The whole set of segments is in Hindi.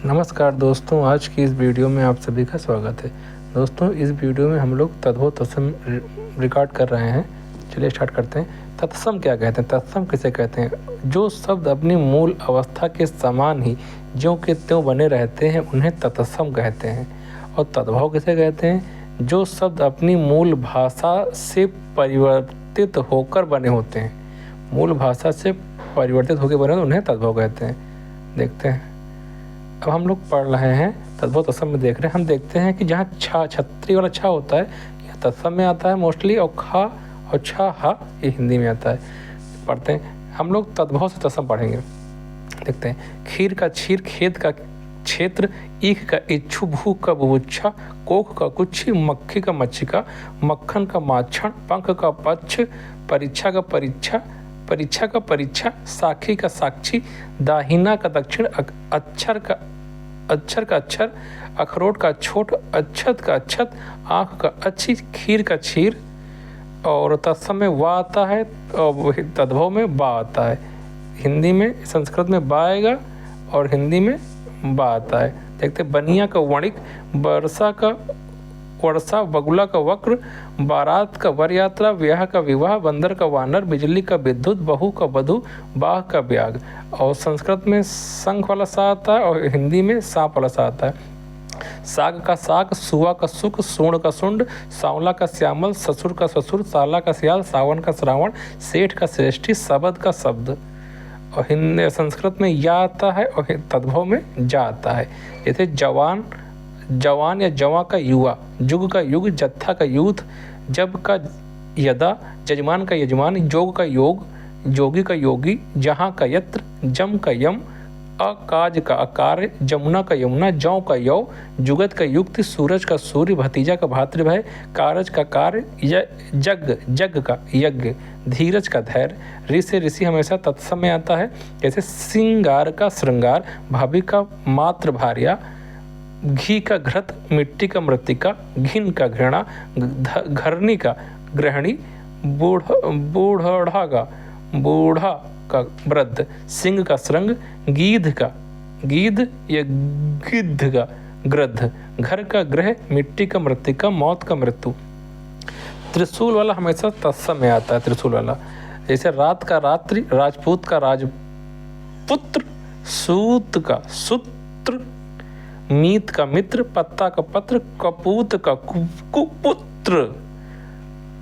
नमस्कार दोस्तों, आज की इस वीडियो में आप सभी का स्वागत है। दोस्तों, इस वीडियो में हम लोग तद्भव तत्सम रिकॉर्ड कर रहे हैं। चलिए स्टार्ट करते हैं। तत्सम क्या कहते हैं? तत्सम किसे कहते हैं? जो शब्द अपनी मूल अवस्था के समान ही ज्यों के त्यों बने रहते हैं उन्हें तत्सम कहते हैं। और तद्भव किसे कहते हैं? जो शब्द अपनी मूल भाषा से परिवर्तित होकर बने होते हैं। मूल भाषा से परिवर्तित होकर बने उन्हें तद्भव कहते हैं। देखते हैं, अब हम लोग पढ़ रहे हैं तद्भव तत्सम में देख रहे हैं। हम देखते हैं कि जहाँ छा छत्री वाला छा होता है यह तत्सम में आता है मोस्टली, और खा और छा हा ये हिंदी में आता है। पढ़ते हैं हम लोग तद्भव से तत्सम पढ़ेंगे। देखते हैं, खीर का क्षीर, खेत का क्षेत्र, ईख का इच्छु, भूख का बुभुक्षा, कोख का कुच्छी, मक्खी का मच्छिका, मक्खन का माछण, पंख का पक्ष, परीक्षा का परीक्षा, परीक्षा का परीक्षा, साखी का साक्षी, दाहिना का दक्षिण, अक्षर का अक्षर, अखरोट का छोट, अक्षत का अक्षत, आँख का अच्छी, खीर का क्षीर। और तत्सम में वा आता है और तद्भव में बा आता है। हिंदी में, संस्कृत में बा आएगा और हिंदी में बा आता है। देखते, बनिया का वणिक, वर्षा का वर्षा, बगुला का वक्र, बारात का वर यात्रा, ब्याह का विवाह, बंदर का वानर, बिजली का विद्युत, बहू का बधू, बाघ का ब्याग। और संस्कृत में शंख वाला सा आता है और हिंदी में सांप वाला सा आता है। साग का साग, सुआ का सुख, सूंड का सुंड, सांवला का श्यामल, ससुर का ससुर, साला का सियाल, सावन का श्रावण, सेठ का श्रेष्ठी, शब्द का शब्द। और हिंदी संस्कृत में या आता है और तद्भव में जा आता है। जैसे जवान या जवा का युवा, जुग का युग, जत्था का यूथ, जब का यदा, जजमान का यजमान, जोग का योग, जोगी का योगी, जहाँ का यत्र, जम का यम, अकाज का अकार्य, जमुना का यमुना, जौ का यौ, जुगत का युक्ति, सूरज का सूर्य, भतीजा का भातृभय, कारज का कार्य, जग का यज्ञ, धीरज का धैर्य। ऋषि ऋषि हमेशा तत्सम में आता है। जैसे सिंगार का श्रृंगार, भाभी का मातृ भार्या, घी का घृत, मिट्टी का मृतिका, घिन का घृणा, घरनी का गृहिणी, बूढ़ा का वृद्ध, सिंह का श्रृंग, गीध या गिद्ध का गृद्ध, घर का गृह, मिट्टी का मृतिका, मौत का मृत्यु। त्रिशूल वाला हमेशा तत्सम में आता है। त्रिशूल वाला जैसे रात का रात्रि, राजपूत का राजपुत्र, सूत का सूत्र, मीत का मित्र, पत्ता का पत्र, कपूत का कुपुत्र,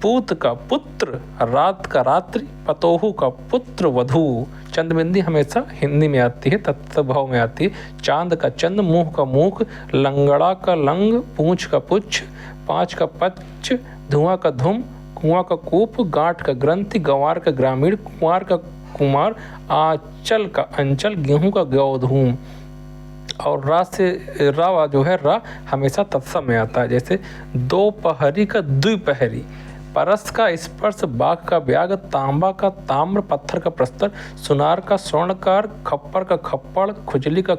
पूत का पुत्र, रात का रात्रि, पतोहू का पुत्र वधू। चंद्रबिंदी हमेशा हिंदी में आती है, तत्भव में आती है। चांद का चंद, मुंह का मुख, लंगड़ा का लंग, पूंछ का पुच्छ, पाँच का पच्छ, धुआं का धुम, कुआं का कूप, गांठ का ग्रंथि, गंवार का ग्रामीण, कुंवार का कुमार, आंचल का अंचल, गेहूं का गौधूम। और रा से रा जो है रा हमेशा तत्सम में आता है। जैसे दोपहरी का द्विपहरी, परस का स्पर्श, बाघ का ब्याग, तांबा का ताम्र, पत्थर का प्रस्तर, सुनार का स्वर्णकार, खप्पर का खप्पड़, खुजली का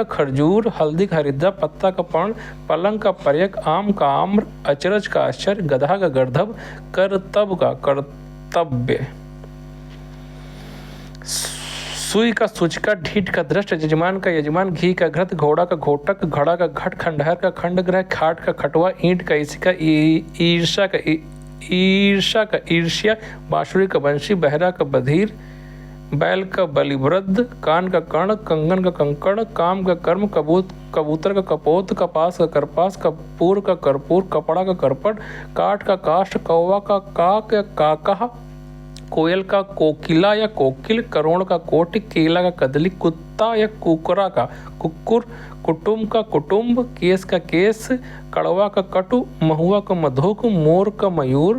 खजूर, हल्दी का हरिद्रा, पत्ता का पर्ण, पलंग का पर्यक, आम का आम्र, अचरज का आश्चर्य, गधा का गर्धब, करतब का कर्तव्य, सुई का सूचिका, ढीठ का दृष्ट, जजमान का यजमान, घी का घृत, घोड़ा का घोटक, घड़ा का घट, खंडहर का खंडग्रह, खाट का खटवा, ईंट का ईसिका, ईर्षा का ईर्ष्या, बांसुरी का बंशी, बहरा का बधिर, बैल का बलिवृद्ध, कान का कर्ण, कंगन का कंकड़, काम का कर्म, कबूतर का कपोत, कपास का करपास, कपूर का कर्पूर, कपड़ा का करपट, काठ का काष्ठ, कौवा का काक या काका, कोयल का कोकिला या कोकिल, करोड़ का कोटि, केला का कदली, कुत्ता या कुकरा का कुक्कुर, कुटुंब का कुटुंब, केस का केस, कड़वा का कटु, महुआ का मधुक, मोर का मयूर,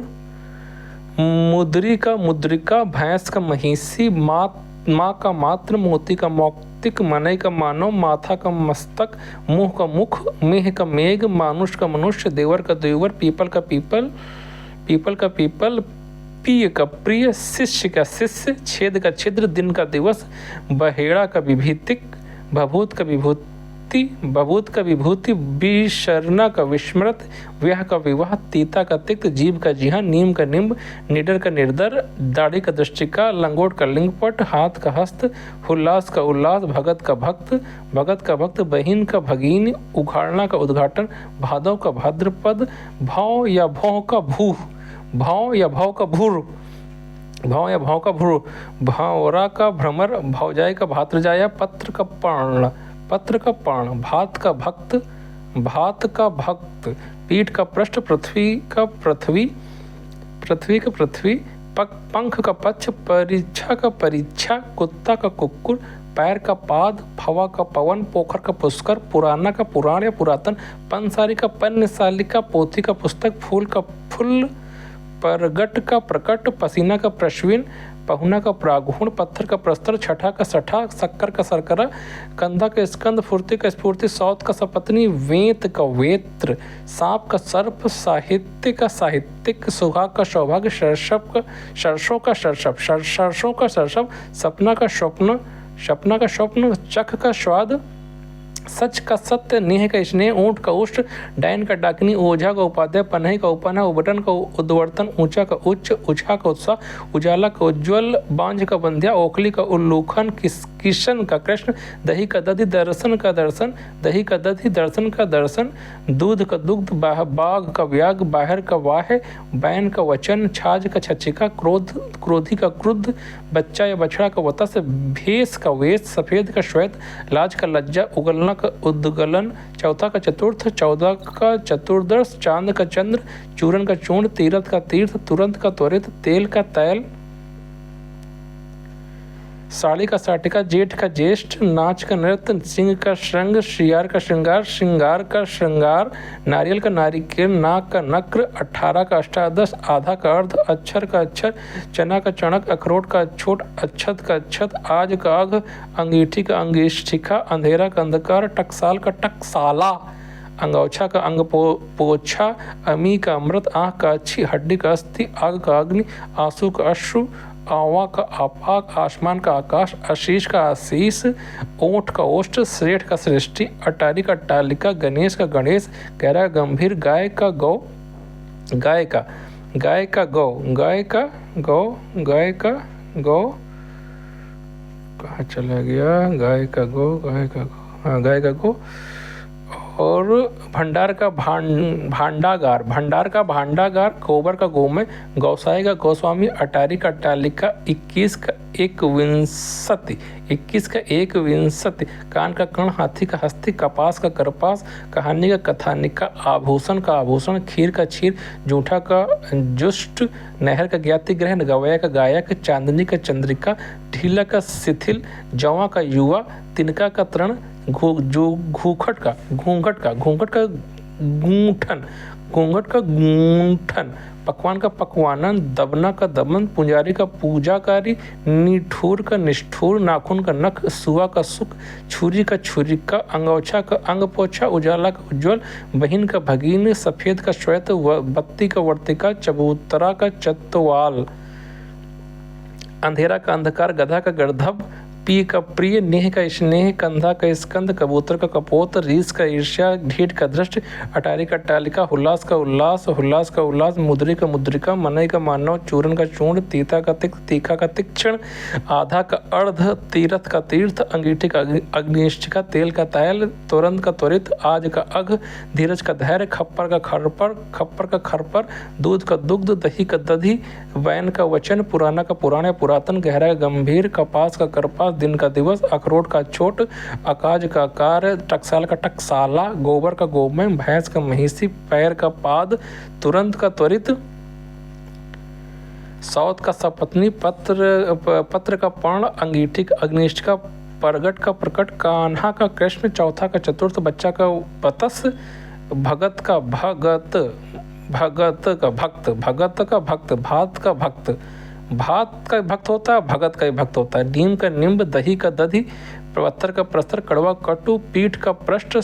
मुद्री का मुद्रिका, भैंस का महिषी, माँ का मात्र, मोती का मौक्तिक, मनई का मानव, माथा का मस्तक, मुँह का मुख, मेह का मेघ, मानुष का मनुष्य, देवर का देवर, पीपल का पीपल, प्रिय का प्रिय, शिष्य का शिष्य, छेद का छिद्र, दिन का दिवस, बहेड़ा का विभीतिक, भभूत का विभूति, विभूति, बभूत का विभूति, विशरणा का विस्मृत, व्याह का विवाह, तीता का तिक्त, जीव का जिहा, नीम का निम्ब, निडर का निर्दर, दाढ़ी का दृष्टिका, लंगोट का लिंगपट, हाथ का हस्त, उल्लास का उल्लास, भगत का भक्त, बहिन का भगीन, उघाड़ना का उद्घाटन, भादव का भाद्रपद, भाव या भौ का भू, भाव या भाव का भूर, भाव या भाव का भ्रू, भावरा का भ्रमर, भावजाई का भातृजाया, पत्र का पर्ण, भात का भक्त, पीठ का पृष्ठ, पृथ्वी का पृथ्वी, पंख का पक्ष, परीक्षा का परीक्षा, कुत्ता का कुक्कुर, पैर का पाद, फवा का पवन, पोखर का पुष्कर, पुराना का पुराण या पुरातन, पंसारी का पन्नसालिका, पोथी का पुस्तक, फूल का फुल, परगट का प्रकट, पसीना का प्रश्विन, पहुना का प्रागुण, पत्थर का प्रस्तर, छठा का सठा, शक्कर का सरकरा, कंधा का स्कंद, फुर्ती का स्फूर्ति, सौत का सपत्नी, वेत का वेत्र, सांप का सर्प, साहित्य का साहित्यिक, सुहाग का सौभाग्य, सरसों का सरसप, सपना का स्वप्न, चख का स्वाद, सच का सत्य, नेह का स्नेह, ऊंट का उष्ट, डायन का डाकिनी, ओझा का उपाध्याय, पन्हई का उपना, उबटन का उद्वर्तन, ऊंचा का उच्च, उछा का उत्साह, उजाला का उज्ज्वल, बांझ का बंध्या, ओखली का उल्लूखन, किशन का कृष्ण, दही का दधि, दर्शन का दर्शन, दही का दधि, दर्शन का दर्शन, दूध का दुग्ध, बाघ का व्याग, बाहर का वाह, बैन का वचन, छाछ का छछिका, क्रोधी का क्रुद्ध, बच्चा या बछड़ा का वतस, भेष का वेश, सफेद का श्वेत, लाज का लज्जा, उगलना का उद्गलन, चौथा का चतुर्थ, 14 का चतुर्दश, चांद का चंद्र, चूरन का चूर्ण, तीरथ का तीर्थ, तुरंत का त्वरित, तेल का तैल, साड़ी का साटिका, जेठ का ज्येष्ठ, नाच का नृत्य, सिंह का श्रृंग, श्रियार का श्रृंगार, श्रृंगार का श्रृंगार, नारियल का नारिकेल, नाक का नक्र, 18 का अष्टादश, आधा का अर्ध, अक्षर का अक्षर, चना का चणक, अखरोट का छोट, अच्छत का अच्छत, आज का अघ, अंगीठी का अंगीष्ठिका, अंधेरा का अंधकार, टकसाल का टकसाला, अंगौछा का अंग पोछा, अमी का अमृत, आँख का अच्छी, हड्डी का अस्थि, आग का अग्नि, आंसू का अश्रु, आवा का आपाक, आसमान का आकाश, आशीष का आशीष, ओठ का ओष्ठ, श्रेष्ठ का सृष्टि, अटारी का अट्टालिका, गणेश का गणेश, गहरा गंभीर, गाय का गौ, गाय का गौ, कहाँ चला गया, गाय का गौ, हाँ गाय का गौ, और भंडार का भांडागार, गोबर का गोमय, गौसाई का गौस्वामी, अटारी का अट्टालिका, 21 का एक विंसति, कान का कर्ण, हाथी का हस्ती, कपास का करपास, कहानी का कथानिका, आभूषण का आभूषण, खीर का क्षीर, जूठा का जुष्ट, नहर का ज्ञाति ग्रहण, गवया का गायक, चांदनी का चंद्रिका, ढीला का शिथिल, जवा का युवा, तिनका का तृण, घूंघट का गूंठन, पकवान का पकवानन, दबना का दमन, पुजारी का पूजाकारी, निठुर का निष्ठुर, नाखून का नख, सुआ का सुख, छुरी का छुरिका, अंगौछा का अंगपोछा, उजाला का उज्ज्वल, बहिन का भगीन, सफेद का श्वेत, बत्ती का वर्तिका, चबूतरा का चतवाल, अंधेरा का अंधकार, गधा का गर्दभ, पी का प्रिय, नेह का स्नेह, कंधा का स्कंद, कबूतर का कपोत, रीस का ईर्ष्या, ढीठ का दृष्ट, अटारी का टालिका, हुल्लास का उल्लास, मुद्री का मुद्रिका, मनई का मानव, चूरन का चूर्ण, तीता का तिक्त, तीखा का तीक्ष्ण, आधा का अर्ध, तीरथ का तीर्थ, अंगीठी का अग्निष्ठिका, तेल का तैल, तुरंत का त्वरित, आज का अघ, धीरज का धैर्य, खप्पर का खरपर, दूध का दुग्ध, दही का दधी, वैन का वचन, पुराना का पुराण या पुरातन, गहरा का गंभीर, कपास का करपास, दिन का दिवस, अखरोट का छोट, अकाज का आकार, टकसाल का टकसाला, गोबर का गोमय, भैंस का महिषी, पैर का पाद, तुरंत का त्वरित, सौत का सपत्नी, पत्र का पर्ण, अंगीठी का अग्निष्ठिका, परगट का प्रकट, कान्हा का कृष्ण, चौथा का चतुर्थ, बच्चा का वतस, भगत का भक्त, भात का भक्त होता है, भगत का ही भक्त होता है, नीम का निम्ब, दही का दधी, पत्थर का प्रस्तर, कड़वा कटु, पीठ का पृष्ठ,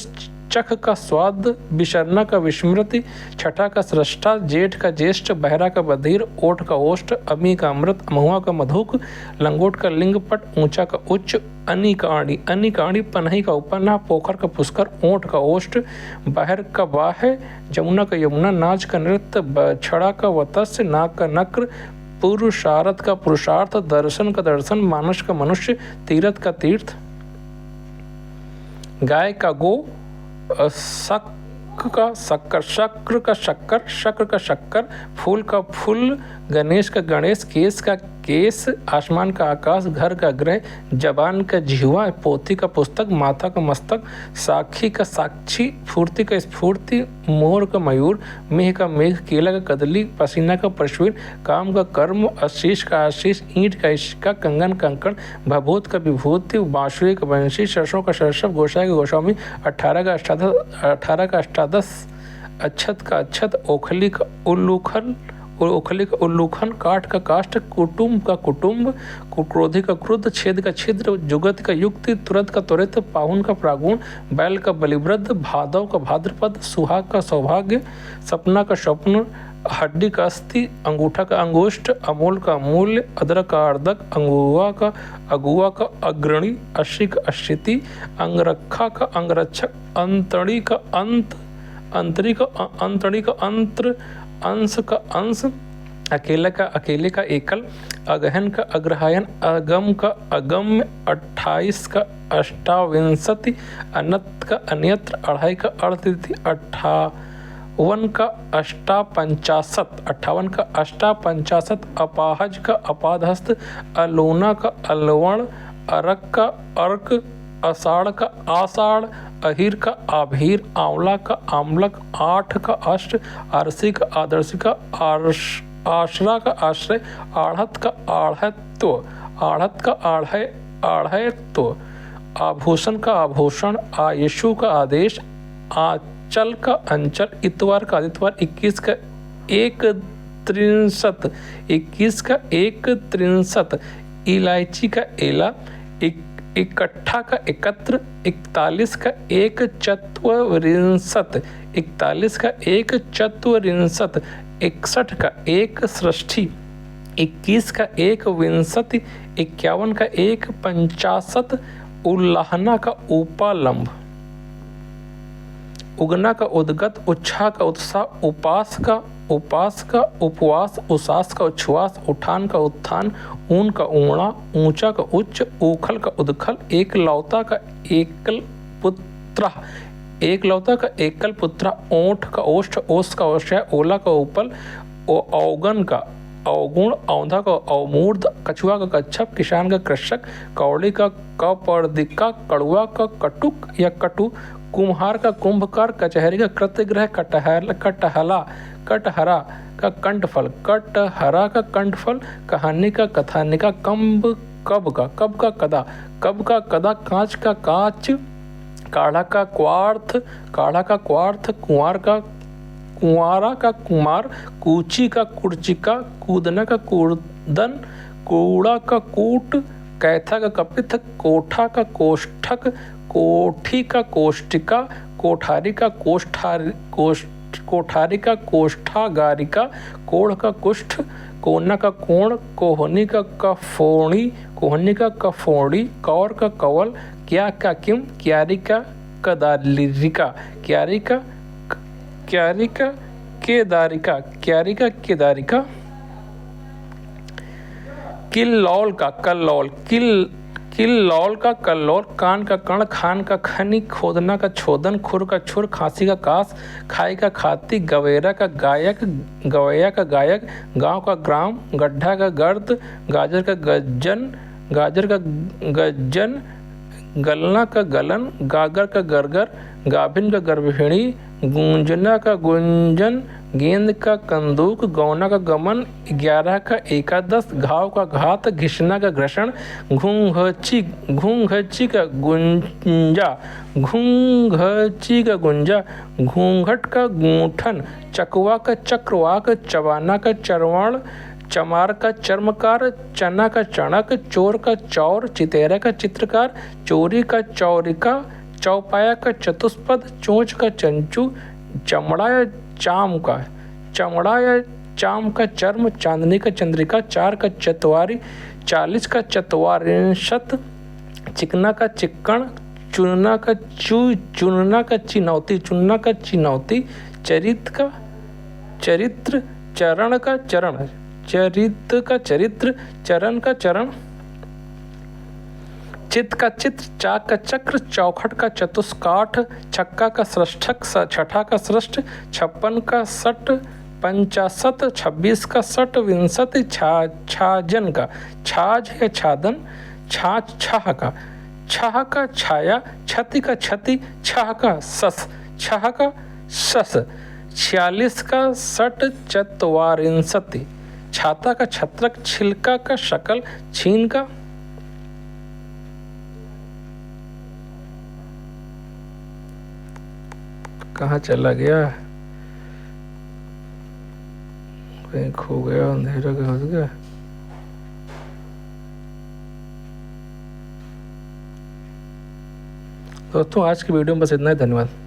चख का स्वाद, विशरणा का विस्मृति, छठा का सृष्टा, जेठ का ज्येष्ठ, बहरा का बधिर, ओठ का ओष्ठ, अमी का अमृत, महुआ का मधुक, लंगोट का लिंगपट, ऊंचा का उच्च, अनी का आड़ी, पनही का उपन्ना, पोखर का पुष्कर, ओठ का ओष्ठ, बाहर का बाह्य, जमुना का यमुना, नाच का नृत्य, बछड़ा का वत्स्य, नाक का नक्र, पुरुषार्थ का पुरुषार्थ, दर्शन का दर्शन, मानुष का मनुष्य, तीर्थ का तीर्थ, गाय का गो, शक का शक्कर, शक्र का शक्कर, शक्र का शक्कर, फूल का फूल, गणेश का गणेश, केस का केस, आसमान का आकाश, घर का ग्रह, जबान का जिह्वा, पोथी का पुस्तक, माथा का मस्तक, साक्षी का साक्षी, फूर्ति का स्फूर्ति, मोर का मयूर, मेह का मेघ, केला का कदली, पसीना का परशुर, काम का कर्म, आशीष का आशीष, ईंट का इश्का, कंगन कंकण, भभूत का विभूति, बांसुरी का बंशी, सरसों का सरसव, गोसाई का गोस्वामी, 18 का अष्टादश, अक्षत का अक्षत, ओखली का उल्लूखन, काठ का काष्ठ, कुटुम्ब का कुटुम्ब, क्रोधी का क्रुद्ध, छेद का छिद्र, जुगत का युक्ति, तुरंत का त्वरित, पाहुन का प्रागुण, बैल का बलिवृद्ध, भादव का भाद्रपद, सुहाग का सौभाग्य, सपना का स्वप्न, हड्डी का अस्थि, अंगूठा का अंगुष्ठ, अमूल का अमूल्य, अदरक का अर्धक, अगुआ का अग्रणी, अश्री का अश्रिति, अंगरखा का अंगरक्षक, अंतड़ी का अंत, अंतरी का अंतर, अंश का अंश, अकेले का एकल, अगहन का अग्रहायन, अगम का अगम्य, 28 का अष्टाविंशति, अनत का अन्यत्र, अढ़ाई का अर्धतिथि, 58 का अष्टापंचाशत, अपाहज का अपादहस्त, अलोना का अलवण, अरक का अर्क, अषाढ़ का आषाढ़, अहिर का आभीर, आंवला का आमलक, 8 का अष्ट, आरसी का आदर्शिका, आश्रा का आश्रय, आढ़त का आढ़यत्व, आभूषण का आभूषण, आयुषु का आदेश, आंचल का अंचल, इतवार का आदित्वार, 21 का एक त्रिंशत, इलायची का एला, इकट्ठा का एकत्र, 41 का एक चत्वरिंशत, 61 का एक सृष्टि, 21 का एक विंशति, 51 का एक पंचाशत, उल्लाहना का उपालंब, उगना का उद्गत, उच्छा का उत्साह, उपास का उपवास, उसास का उच्छ्वास, उठान का उत्थान, ऊन का ऊणा, ऊंचा का उच्च, ऊखल का उदखल, एक लौता का एकल पुत्रा, ओठ का ओष्ठ, ओस का ओष्ठ्य, ओला का उपल, औगन का अवगुण, औंधा का अवमूर्ध, कछुआ का कच्छप, किसान का कृषक, कौड़ी का कपर्दिका, कड़ुआ का कटुक या कटु, कुम्हार का कुंभकार, कचहरी का कृतगृह, कटहरा का कंठफल, कटहरा का कंठफल, कहानी का कथानिका, कब का कदा, कांच का कांच, काढ़ा का क्वार्थ, कुंवारा का कुमार, कूची का कुर्चिका, कूदना का कूदन, कूड़ा का कूट, कैथा का कपिथ, कोठा का कोष्ठक, कोठी का कोष्टिका, कोठारी का कोष्ठागारिका, कोढ़ का कुष्ठ, कोना का कोण, कोहनी का कफोड़ी, कौर का कवल, क्या का किम, क्यारी का कदालिरिका, क्यारी का केदारिका, किल्लौल का कल्लौल, कान का कण, खान का खनी, खोदना का छोदन, खुर का छुर, खांसी का कास, खाई का खाती, गवेरा का गायक, गवैया का गायक, गांव का ग्राम, गड्ढा का गर्द, गाजर का गज्जन, गलना का गलन, गागर का गरगर, गाभिन का गर्भिणी, गूंजना का गुंजन, गेंद का कंदूक, गौना का गमन, 11 का एकादश, घाव का घात, घिसना का घर्षण, घूंघची का गुंजा, घूंघट का गूंठन, चकवा का चक्रवाक, चबाना का चरवण, चमार का चर्मकार, चना का चणक, चोर का चौर, चितेरा का चित्रकार, चोरी का चौरिका, चौपाया का चतुष्पद, चोंच का चंचू, चमड़ा या चाम का चर्म, चांदनी का चंद्रिका, चार का चतवारी, 40 का चतवारिंशत, चिकना का चिक्कण, चुनना का चिनौती, चरित्र, चरण का चरण, चरण का चरण, चित्त का चित्र, चाक का चक्र, चौखट का चतुष्काठ, छक्का का सृष्टक, छठा का सृष्ट, 56 का सट, 50, 26 का सट, विंशति, छाजन का छाज या छादन, छाह का छाया, छति का छति, छह का सस, 46 का सट, चत्वारिंशति, छाता का छत्रक, छिलका का शकल, छीन का कहाँ चला गया, कहीं खो गया, अंधेरा घुस गया। दोस्तों आज की वीडियो में बस इतना ही, धन्यवाद।